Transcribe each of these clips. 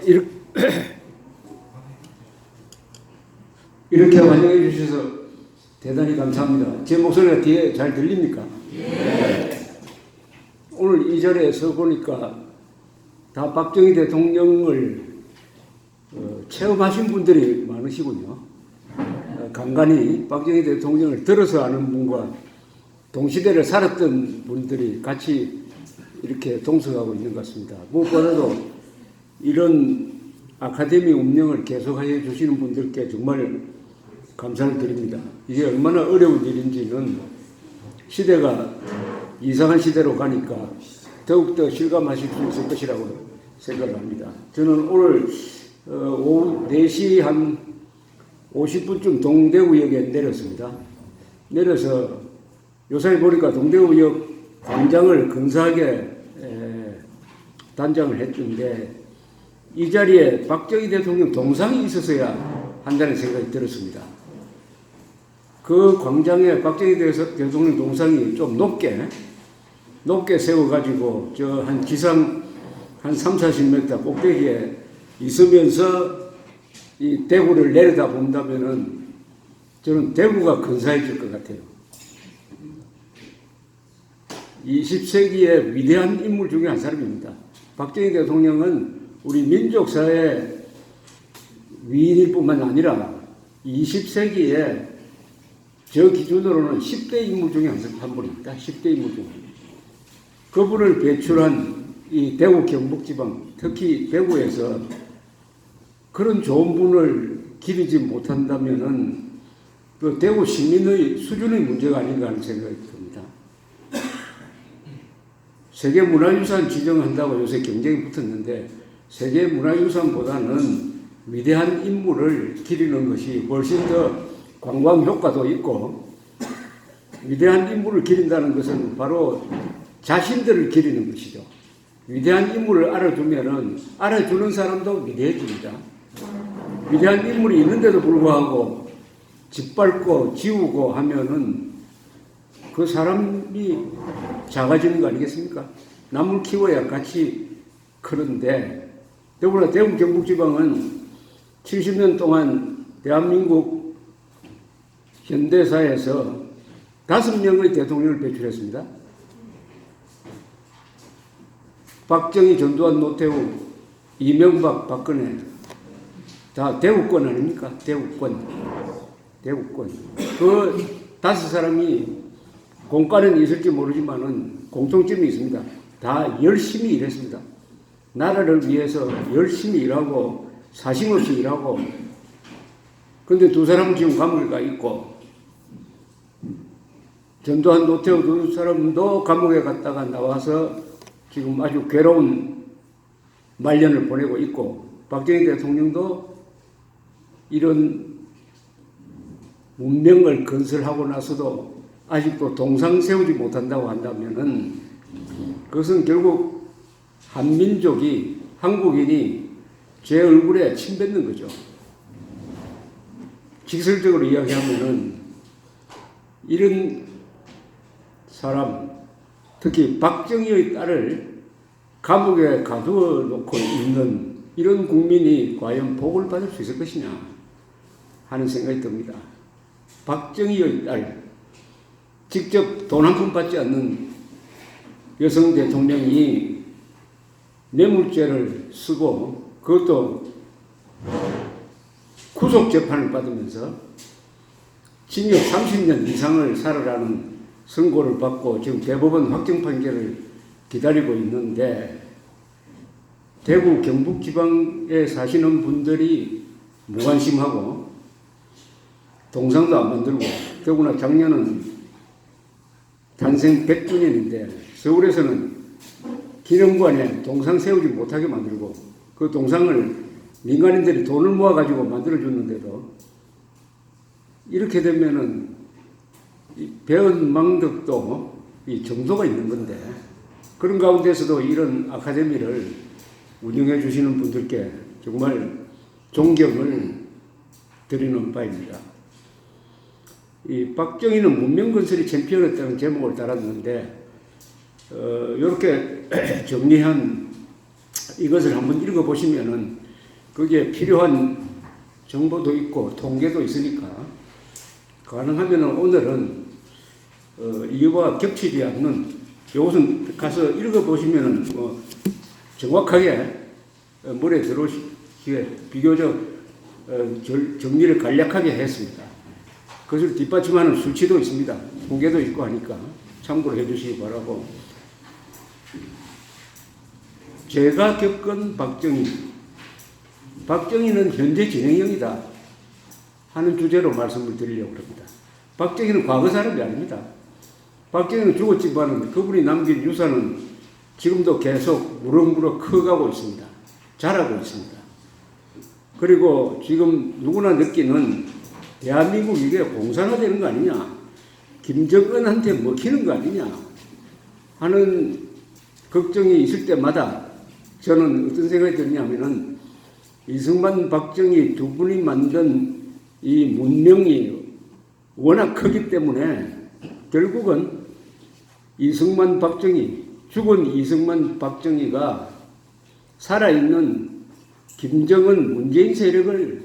이렇게, 이렇게 환영해 주셔서 대단히 감사합니다. 제 목소리가 뒤에 잘 들립니까? 네. 오늘 이 자리에 서 보니까 다 박정희 대통령을 체험하신 분들이 많으시군요. 간간히 박정희 대통령을 들어서 아는 분과 동시대를 살았던 분들이 같이 이렇게 동석하고 있는 것 같습니다. 무엇보다도 이런 아카데미 운영을 계속하여 주시는 분들께 정말 감사를 드립니다. 이게 얼마나 어려운 일인지는 시대가 이상한 시대로 가니까 더욱더 실감하실 수 있을 것이라고 생각을 합니다. 저는 오늘 오후 4시 한 50분쯤 동대구역에 내렸습니다. 내려서 요사이 보니까 동대구역 광장을 근사하게 단장을 했는데 이 자리에 박정희 대통령 동상이 있었어야 한다는 생각이 들었습니다. 그 광장에 박정희 대통령 동상이 좀 높게 세워가지고 저 한 기상 한 30-40m 꼭대기에 있으면서 이 대구를 내려다 본다면은 저는 대구가 근사해질 것 같아요. 20세기의 위대한 인물 중에 한 사람입니다. 박정희 대통령은 우리 민족사의 위인일 뿐만 아니라 20세기에 저 기준으로는 10대 인물 중에 한 분입니다. 10대 인물 중에. 그분을 배출한 이 대구 경북지방, 특히 대구에서 그런 좋은 분을 기리지 못한다면은 그 대구 시민의 수준의 문제가 아닌가 하는 생각이 듭니다. 세계문화유산 지정한다고 요새 경쟁이 붙었는데 세계문화유산보다는 위대한 인물을 기리는 것이 훨씬 더 관광 효과도 있고 위대한 인물을 기린다는 것은 바로 자신들을 기리는 것이죠. 위대한 인물을 알아두면은 알아주는 사람도 위대해집니다. 위대한 인물이 있는데도 불구하고 짓밟고 지우고 하면은 그 사람이 작아지는 거 아니겠습니까? 나무를 키워야 같이 크는데 더불어 대구 경북지방은 70년 동안 대한민국 현대사에서 5명의 대통령을 배출했습니다. 박정희, 전두환, 노태우, 이명박, 박근혜 다 대구권 아닙니까? 대구권. 그 5사람이 공과는 있을지 모르지만은 공통점이 있습니다. 다 열심히 일했습니다. 나라를 위해서 열심히 일하고 사심없이 일하고 그런데 2사람은 지금 감옥에 가 있고 전두환, 노태우 2사람도 감옥에 갔다가 나와서 지금 아주 괴로운 말년을 보내고 있고 박정희 대통령도 이런 문명을 건설하고 나서도 아직도 동상 세우지 못한다고 한다면은 그것은 결국 한민족이 한국인이 제 얼굴에 침 뱉는 거죠. 직설적으로 이야기하면은 이런 사람 특히 박정희의 딸을 감옥에 가두어 놓고 있는 이런 국민이 과연 복을 받을 수 있을 것이냐 하는 생각이 듭니다. 박정희의 딸, 직접 돈 한 푼 받지 않는 여성 대통령이 뇌물죄를 쓰고 그것도 구속 재판을 받으면서 징역 30년 이상을 살아라는 선고를 받고 지금 대법원 확정 판결을 기다리고 있는데 대구 경북지방에 사시는 분들이 무관심하고 동상도 안 만들고 더구나 작년은 탄생 100주년인데 서울에서는 기념관에 동상 세우지 못하게 만들고 그 동상을 민간인들이 돈을 모아가지고 만들어줬는데도 이렇게 되면은 이 배은망덕도 이 정도가 있는 건데 그런 가운데서도 이런 아카데미를 운영해 주시는 분들께 정말 존경을 드리는 바입니다. 이 박정희는 문명건설의 챔피언이었다는 제목을 달았는데 이렇게 정리한 이것을 한번 읽어보시면은 거기에 필요한 정보도 있고 통계도 있으니까 가능하면은 오늘은 이와 겹치지 않는 이것은 가서 읽어보시면은 정확하게 물에 들어오시기에 비교적 정리를 간략하게 했습니다. 그것을 뒷받침하는 수치도 있습니다. 통계도 있고 하니까 참고를 해주시기 바라고. 제가 겪은 박정희는 현재 진행형이다 하는 주제로 말씀을 드리려고 합니다. 박정희는 과거 사람이 아닙니다. 박정희는 죽었지만 그분이 남긴 유산은 지금도 계속 무럭무럭 커가고 있습니다. 자라고 있습니다. 그리고 지금 누구나 느끼는 대한민국 이게 공산화되는 거 아니냐, 김정은한테 먹히는 거 아니냐 하는 걱정이 있을 때마다 저는 어떤 생각이 드냐면은 이승만, 박정희 두 분이 만든 이 문명이 워낙 크기 때문에 결국은 이승만, 박정희, 죽은 이승만, 박정희가 살아있는 김정은, 문재인 세력을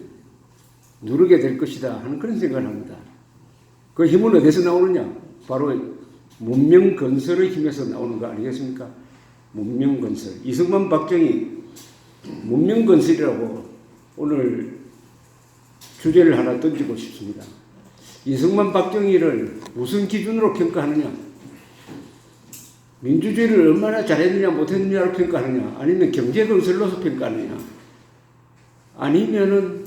누르게 될 것이다 하는 그런 생각을 합니다. 그 힘은 어디서 나오느냐? 바로 문명 건설의 힘에서 나오는 거 아니겠습니까? 문명 건설. 이승만, 박정희 문명 건설이라고 오늘 주제를 하나 던지고 싶습니다. 이승만, 박정희를 무슨 기준으로 평가하느냐? 민주주의를 얼마나 잘했느냐 못했느냐로 평가하느냐? 아니면 경제 건설로서 평가하느냐? 아니면은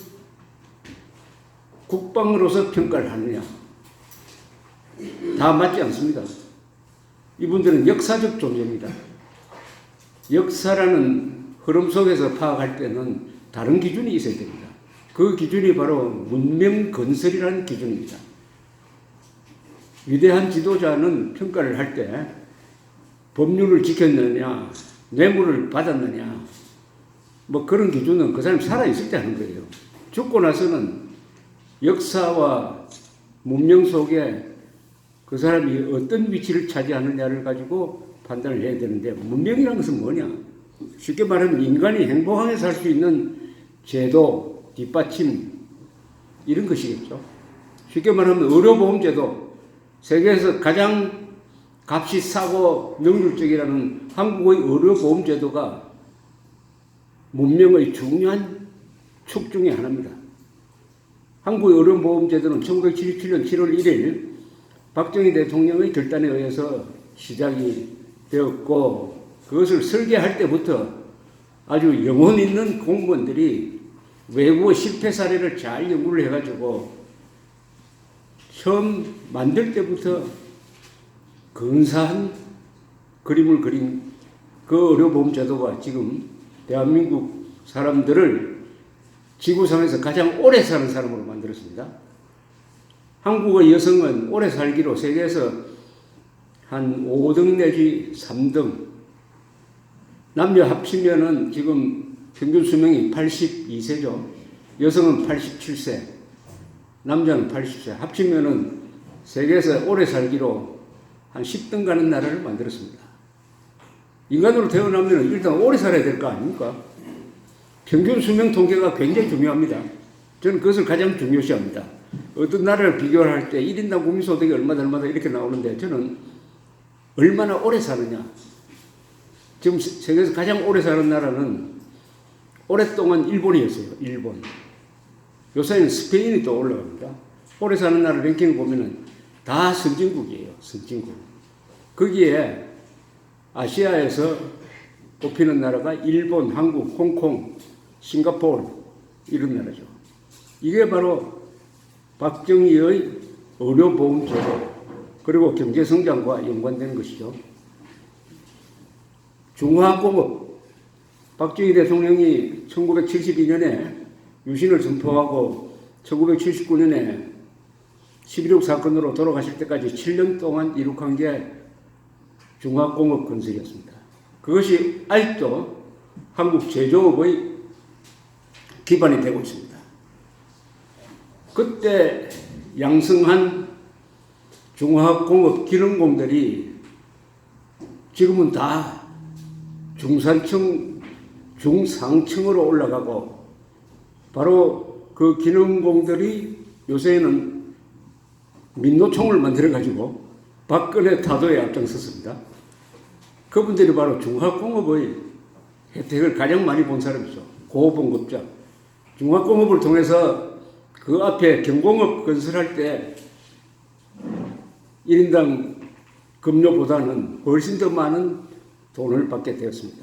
국방으로서 평가를 하느냐? 다 맞지 않습니다. 이분들은 역사적 존재입니다. 역사라는 흐름 속에서 파악할 때는 다른 기준이 있어야 됩니다. 그 기준이 바로 문명 건설이라는 기준입니다. 위대한 지도자는 평가를 할 때 법률을 지켰느냐, 뇌물을 받았느냐, 뭐 그런 기준은 그 사람이 살아있을 때 하는 거예요. 죽고 나서는 역사와 문명 속에 그 사람이 어떤 위치를 차지하느냐를 가지고 판단을 해야 되는데, 문명이라는 것은 뭐냐? 쉽게 말하면 인간이 행복하게 살 수 있는 제도, 뒷받침, 이런 것이겠죠. 쉽게 말하면 의료보험제도, 세계에서 가장 값이 싸고 능률적이라는 한국의 의료보험제도가 문명의 중요한 축 중에 하나입니다. 한국의 의료보험제도는 1977년 7월 1일 박정희 대통령의 결단에 의해서 시작이 되었고, 그것을 설계할 때부터 아주 영혼 있는 공무원들이 외국의 실패 사례를 잘 연구를 해가지고 처음 만들 때부터 근사한 그림을 그린 그 의료보험제도가 지금 대한민국 사람들을 지구상에서 가장 오래 사는 사람으로 만들었습니다. 한국의 여성은 오래 살기로 세계에서 한 5등 내지 3등, 남녀 합치면은 지금 평균 수명이 82세죠. 여성은 87세, 남자는 80세. 합치면은 세계에서 오래 살기로 한 10등 가는 나라를 만들었습니다. 인간으로 태어나면 일단 오래 살아야 될 거 아닙니까? 평균 수명 통계가 굉장히 중요합니다. 저는 그것을 가장 중요시합니다. 어떤 나라를 비교할 때 1인당 국민소득이 얼마다 이렇게 나오는데, 저는 얼마나 오래 사느냐. 지금 세계에서 가장 오래 사는 나라는 오랫동안 일본이었어요. 일본. 요새는 스페인이 또 올라갑니다. 오래 사는 나라 랭킹을 보면은 다 선진국이에요. 선진국. 거기에 아시아에서 뽑히는 나라가 일본, 한국, 홍콩, 싱가포르 이런 나라죠. 이게 바로 박정희의 의료보험제도 그리고 경제성장과 연관되는 것이죠. 중화공업, 박정희 대통령이 1972년에 유신을 선포하고 1979년에 11.6 사건으로 돌아가실 때까지 7년 동안 이룩한 게 중화공업 건설이었습니다. 그것이 아직도 한국 제조업의 기반이 되고 있습니다. 그때 양성한 중화공업 기능공들이 지금은 다 중산층 중상층으로 올라가고 바로 그 기능공들이 요새는 민노총을 만들어가지고 박근혜 타도에 앞장섰습니다. 그분들이 바로 중화공업의 혜택을 가장 많이 본 사람이죠. 고봉급자. 중화공업을 통해서 그 앞에 경공업 건설할 때 1인당 급료보다는 훨씬 더 많은 돈을 받게 되었습니다.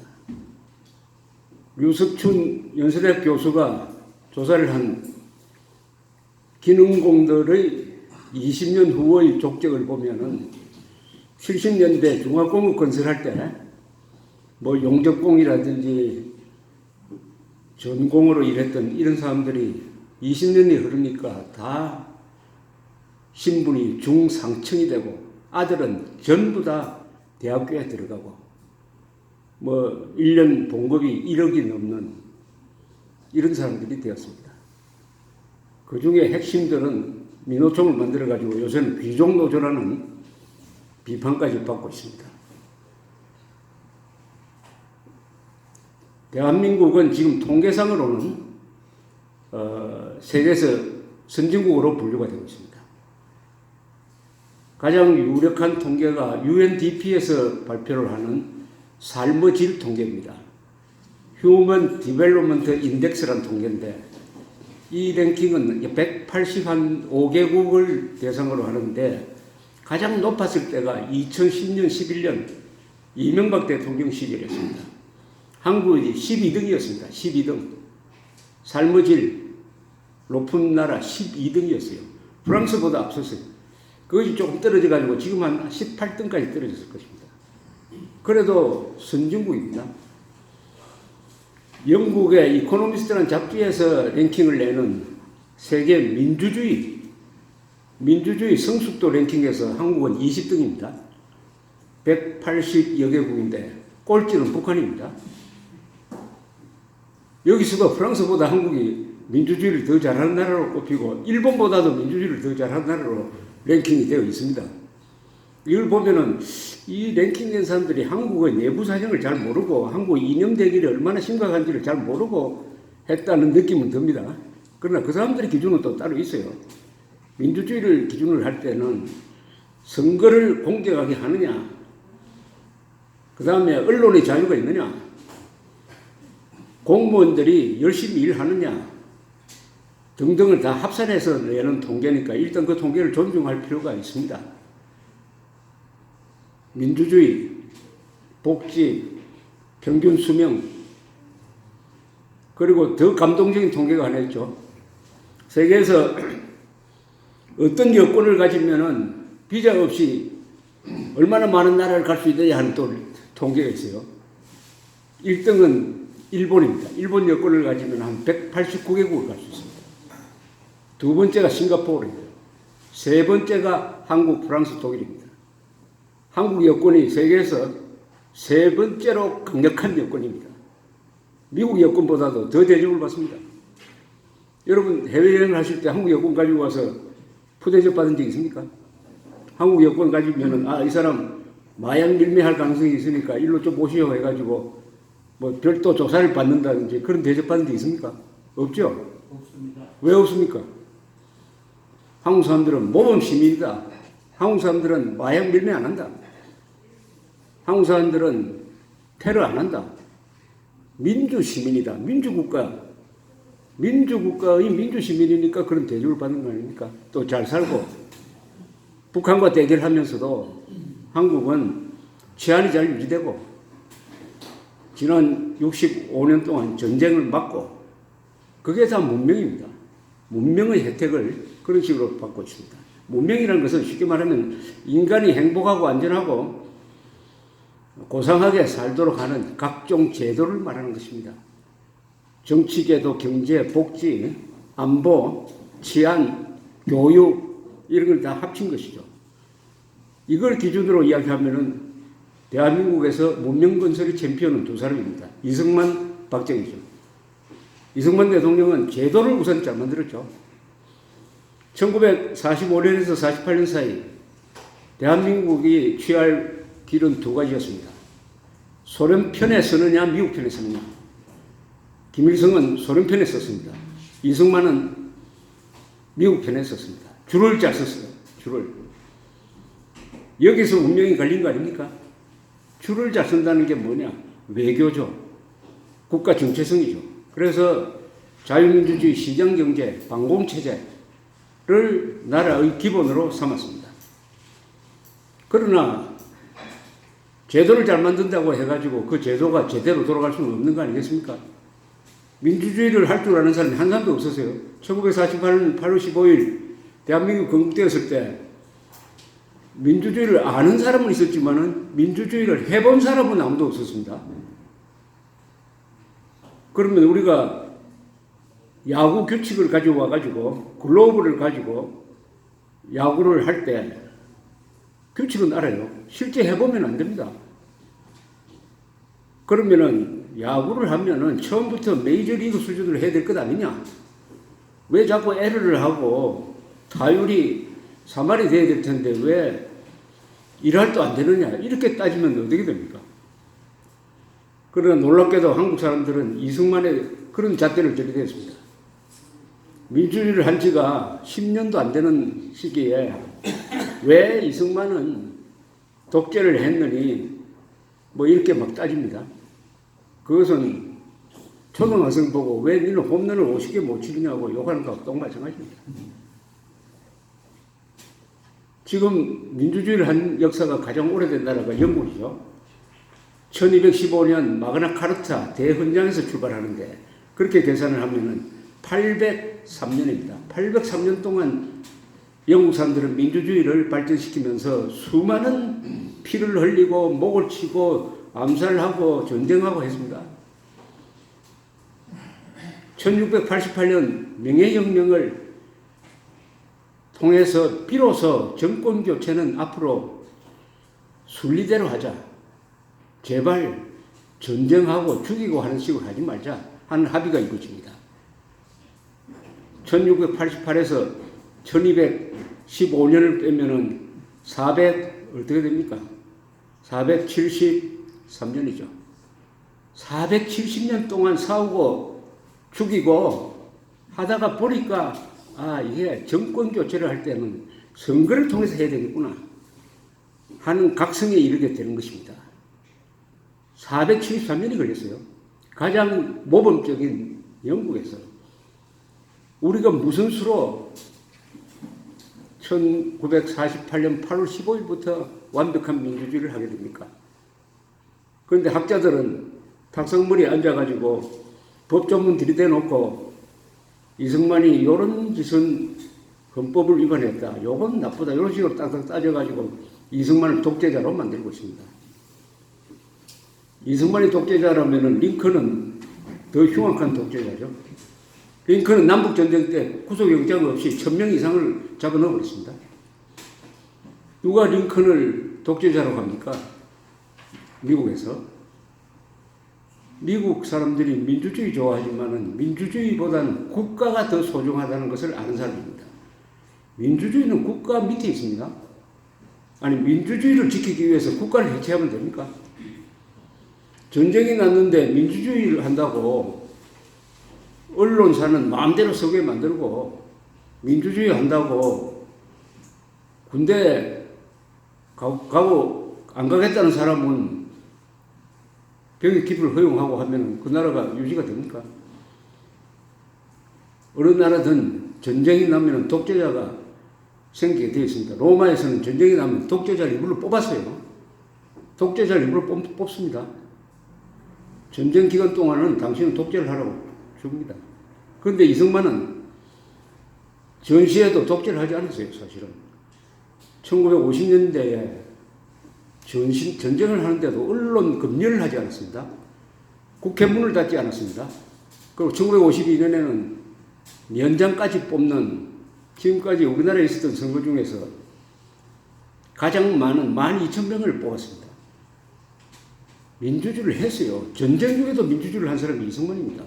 류석춘 연세대학 교수가 조사를 한 기능공들의 20년 후의 족적을 보면은 70년대 중화공업 건설할 때 뭐 용접공이라든지 전공으로 일했던 이런 사람들이 20년이 흐르니까 다 신분이 중상층이 되고 아들은 전부 다 대학교에 들어가고 뭐 1년 봉급이 1억이 넘는 이런 사람들이 되었습니다. 그 중에 핵심들은 민노총을 만들어가지고 요새는 귀족노조라는 비판까지 받고 있습니다. 대한민국은 지금 통계상으로는 세계에서 선진국으로 분류가 되고 있습니다. 가장 유력한 통계가 UNDP에서 발표를 하는 삶의 질 통계입니다. 휴먼 디벨롭먼트 인덱스라는 통계인데 이 랭킹은 185개국을 대상으로 하는데 가장 높았을 때가 2010년, 11년 이명박 대통령 시절이었습니다. 한국이 12등이었습니다. 12등. 삶의 질 높은 나라 12등이었어요. 프랑스보다 앞섰어요. 그것이 조금 떨어져가지고 지금 한 18등까지 떨어졌을 것입니다. 그래도 선진국입니다. 영국의 이코노미스트라는 잡지에서 랭킹을 내는 세계 민주주의 성숙도 랭킹에서 한국은 20등입니다. 180여 개국인데 꼴찌는 북한입니다. 여기서도 프랑스보다 한국이 민주주의를 더 잘하는 나라로 꼽히고 일본보다도 민주주의를 더 잘하는 나라로 랭킹이 되어 있습니다. 이걸 보면은 이 랭킹된 사람들이 한국의 내부 사정을 잘 모르고 한국 이념 대결이 얼마나 심각한지를 잘 모르고 했다는 느낌은 듭니다. 그러나 그 사람들의 기준은 또 따로 있어요. 민주주의를 기준을 할 때는 선거를 공정하게 하느냐, 그 다음에 언론의 자유가 있느냐, 공무원들이 열심히 일하느냐 등등을 다 합산해서 내는 통계니까 일단 그 통계를 존중할 필요가 있습니다. 민주주의, 복지, 평균 수명, 그리고 더 감동적인 통계가 하나 있죠. 세계에서 어떤 여권을 가지면은 비자 없이 얼마나 많은 나라를 갈 수 있느냐 하는 또 통계가 있어요. 1등은 일본입니다. 일본 여권을 가지면 한 189개국을 갈 수 있습니다. 두 번째가 싱가포르입니다. 세 번째가 한국, 프랑스, 독일입니다. 한국 여권이 세계에서 세 번째로 강력한 여권입니다. 미국 여권보다도 더 대접을 받습니다. 여러분 해외여행을 하실 때 한국 여권 가지고 와서 푸대접 받은 적 있습니까? 한국 여권 가지면은 이 사람 마약 밀매할 가능성이 있으니까 일로 좀 모시오 해가지고 뭐 별도 조사를 받는다든지 그런 대접 받은 적 있습니까? 없죠? 없습니다. 왜 없습니까? 한국 사람들은 모범 시민이다. 한국 사람들은 마약 밀매 안 한다. 한국 사람들은 테러 안 한다. 민주 시민이다. 민주국가의 민주 시민이니까 그런 대접을 받는 거 아닙니까? 또 잘 살고 북한과 대결하면서도 한국은 치안이 잘 유지되고 지난 65년 동안 전쟁을 막고 그게 다 문명입니다. 문명의 혜택을 그런 식으로 받고 있습니다. 문명이라는 것은 쉽게 말하면 인간이 행복하고 안전하고 고상하게 살도록 하는 각종 제도를 말하는 것입니다. 정치제도, 경제, 복지, 안보, 치안, 교육 이런 걸 다 합친 것이죠. 이걸 기준으로 이야기하면은 대한민국에서 문명건설의 챔피언은 두 사람입니다. 이승만, 박정희죠. 이승만 대통령은 제도를 우선 잘 만들었죠. 1945년에서 48년 사이 대한민국이 취할 길은 두 가지였습니다. 소련 편에 서느냐, 미국 편에 서느냐. 김일성은 소련 편에 썼습니다. 이승만은 미국 편에 썼습니다. 줄을 잘 썼어요. 줄을. 여기서 운명이 갈린 거 아닙니까? 줄을 잘 쓴다는 게 뭐냐? 외교죠. 국가 정체성이죠. 그래서 자유민주주의 시장경제, 방공체제를 나라의 기본으로 삼았습니다. 그러나 제도를 잘 만든다고 해가지고 그 제도가 제대로 돌아갈 수는 없는 거 아니겠습니까? 민주주의를 할 줄 아는 사람이 한 사람도 없었어요. 1948년 8월 15일 대한민국 건국되었을 때 민주주의를 아는 사람은 있었지만은 민주주의를 해본 사람은 아무도 없었습니다. 그러면 우리가 야구 규칙을 가지고 와가지고 글로브를 가지고 야구를 할 때 규칙은 알아요. 실제 해보면 안 됩니다. 그러면은 야구를 하면은 처음부터 메이저리그 수준으로 해야 될 것 아니냐? 왜 자꾸 에러를 하고 타율이 3할이 돼야 될 텐데 왜 1할도 안 되느냐? 이렇게 따지면 어떻게 됩니까? 그러나 놀랍게도 한국 사람들은 이승만의 그런 잣대를 들이댔습니다. 민주주의를 한 지가 10년도 안 되는 시기에 왜 이승만은 독재를 했느니 뭐 이렇게 막 따집니다. 그것은 초등학생 보고 왜 너는 홈런을 50개 못 치느냐고 욕하는 거하고 똑마찬가지입니다. 지금 민주주의를 한 역사가 가장 오래된 나라가 영국이죠. 1215년 마그나 카르타 대헌장에서 출발하는데 그렇게 계산을 하면은 803년입니다. 803년 동안 영국 사람들은 민주주의를 발전시키면서 수많은 피를 흘리고 목을 치고 암살하고 전쟁하고 했습니다. 1688년 명예혁명을 통해서 비로소 정권교체는 앞으로 순리대로 하자. 제발 전쟁하고 죽이고 하는 식으로 하지 말자 하는 합의가 이루어집니다. 1688에서 1215년을 빼면은 400 어떻게 됩니까? 473년이죠. 470년 동안 싸우고 죽이고 하다가 보니까 이게 정권 교체를 할 때는 선거를 통해서 해야 되겠구나 하는 각성에 이르게 되는 것입니다. 473년이 걸렸어요. 가장 모범적인 영국에서. 우리가 무슨 수로 1948년 8월 15일부터 완벽한 민주주의를 하게 됩니까? 그런데 학자들은 탁성물에 앉아가지고 법조문 들이대놓고 이승만이 이런 짓은 헌법을 위반했다. 요건 나쁘다. 이런 식으로 딱딱 따져가지고 이승만을 독재자로 만들고 있습니다. 이승만이 독재자라면 링컨은 더 흉악한 독재자죠. 링컨은 남북전쟁 때 구속영장 없이 1000명 이상을 잡아넣어버렸습니다. 누가 링컨을 독재자로 합니까? 미국에서. 미국 사람들이 민주주의 좋아하지만은 민주주의보다는 국가가 더 소중하다는 것을 아는 사람입니다. 민주주의는 국가 밑에 있습니다. 아니, 민주주의를 지키기 위해서 국가를 해체하면 됩니까? 전쟁이 났는데 민주주의를 한다고 언론사는 마음대로 서게 만들고 민주주의 한다고 군대 가고 안 가겠다는 사람은 병역 기피를 허용하고 하면 그 나라가 유지가 됩니까? 어느 나라든 전쟁이 나면 독재자가 생기게 되어 있습니다. 로마에서는 전쟁이 나면 독재자를 일부러 뽑았어요. 독재자를 일부러 뽑습니다. 전쟁 기간 동안은 당신은 독재를 하라고 줍니다. 그런데 이승만은 전시에도 독재를 하지 않았어요, 사실은. 1950년대에 전쟁을 하는데도 언론 검열을 하지 않았습니다. 국회 문을 닫지 않았습니다. 그리고 1952년에는 위원장까지 뽑는 지금까지 우리나라에 있었던 선거 중에서 가장 많은 12,000명을 뽑았습니다. 민주주의를 했어요. 전쟁 중에도 민주주의를 한 사람이 이승만입니다.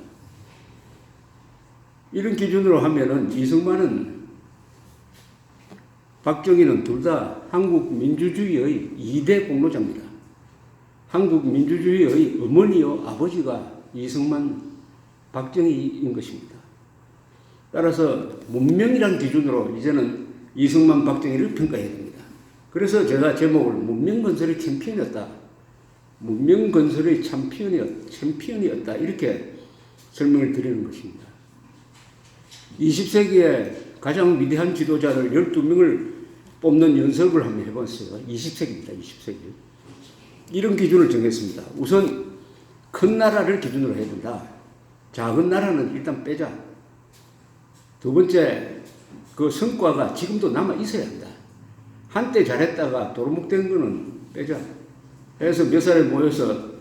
이런 기준으로 하면은 이승만은 박정희는 둘 다 한국 민주주의의 2대 공로자입니다. 한국 민주주의의 어머니요 아버지가 이승만 박정희인 것입니다. 따라서 문명이란 기준으로 이제는 이승만, 박정희를 평가해야 됩니다. 그래서 제가 제목을 문명건설의 챔피언이었다. 문명건설의 챔피언이었다. 이렇게 설명을 드리는 것입니다. 20세기에 가장 위대한 지도자를 12명을 뽑는 연습을 한번 해봤어요. 20세기입니다. 20세기. 이런 기준을 정했습니다. 우선 큰 나라를 기준으로 해야 된다. 작은 나라는 일단 빼자. 두 번째, 그 성과가 지금도 남아 있어야 한다. 한때 잘했다가 도루묵된 거는 빼자. 해서 몇 사람이 모여서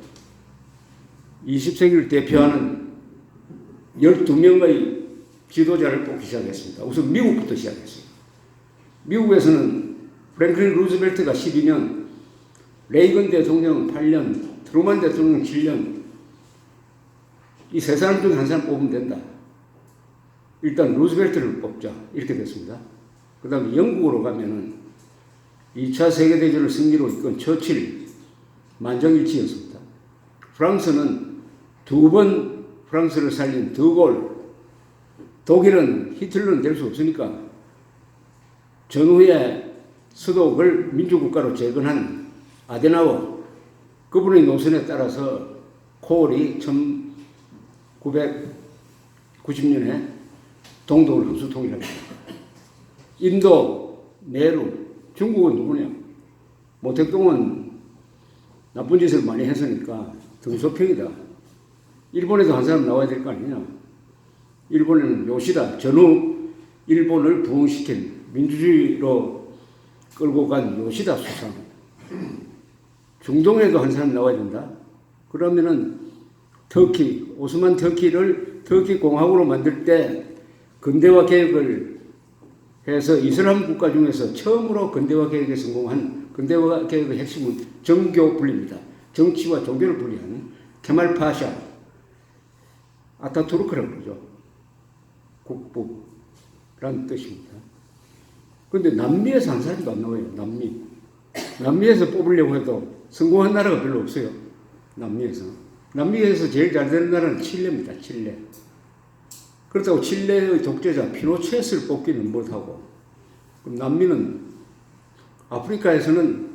20세기를 대표하는 12명의 지도자를 뽑기 시작했습니다. 우선 미국부터 시작했어요. 미국에서는 프랭클린 루즈벨트가 12년, 레이건 대통령 8년, 트루만 대통령 7년, 이 세 사람 중에 한 사람 뽑으면 된다. 일단 루즈벨트를 뽑자. 이렇게 됐습니다. 그 다음에 영국으로 가면은 2차 세계대전을 승리로 이끈 처칠, 만장일치였습니다. 프랑스는 두 번 프랑스를 살린 드골, 독일은 히틀러는 될 수 없으니까 전후에 서독을 민주국가로 재건한 아데나워, 그분의 노선에 따라서 코올이 1990년에 동독을 흡수 통일합니다. 인도, 네루, 중국은 누구냐? 모택동은 나쁜 짓을 많이 했으니까 등소평이다. 일본에도 한 사람 나와야 될 거 아니냐? 일본에는 요시다. 전후 일본을 부흥시킨 민주주의로 끌고 간 요시다 수상. 중동에도 한 사람 나와야 된다. 그러면은 터키, 오스만 터키를 터키 공화국으로 만들 때 근대화 개혁을 해서 이슬람 국가 중에서 처음으로 근대화 개혁에 성공한 근대화 개혁의 핵심은 정교 분리입니다. 정치와 종교를 분리하는 케말 파샤, 아타투르크라고 그러죠. 국부라는 뜻입니다. 그런데 남미에서 한 사람도 안 나와요. 남미에서 뽑으려고 해도 성공한 나라가 별로 없어요. 남미에서 제일 잘 되는 나라는 칠레입니다. 칠레. 그렇다고 칠레의 독재자 피노체스를 뽑기는 못하고, 그럼 남미는, 아프리카에서는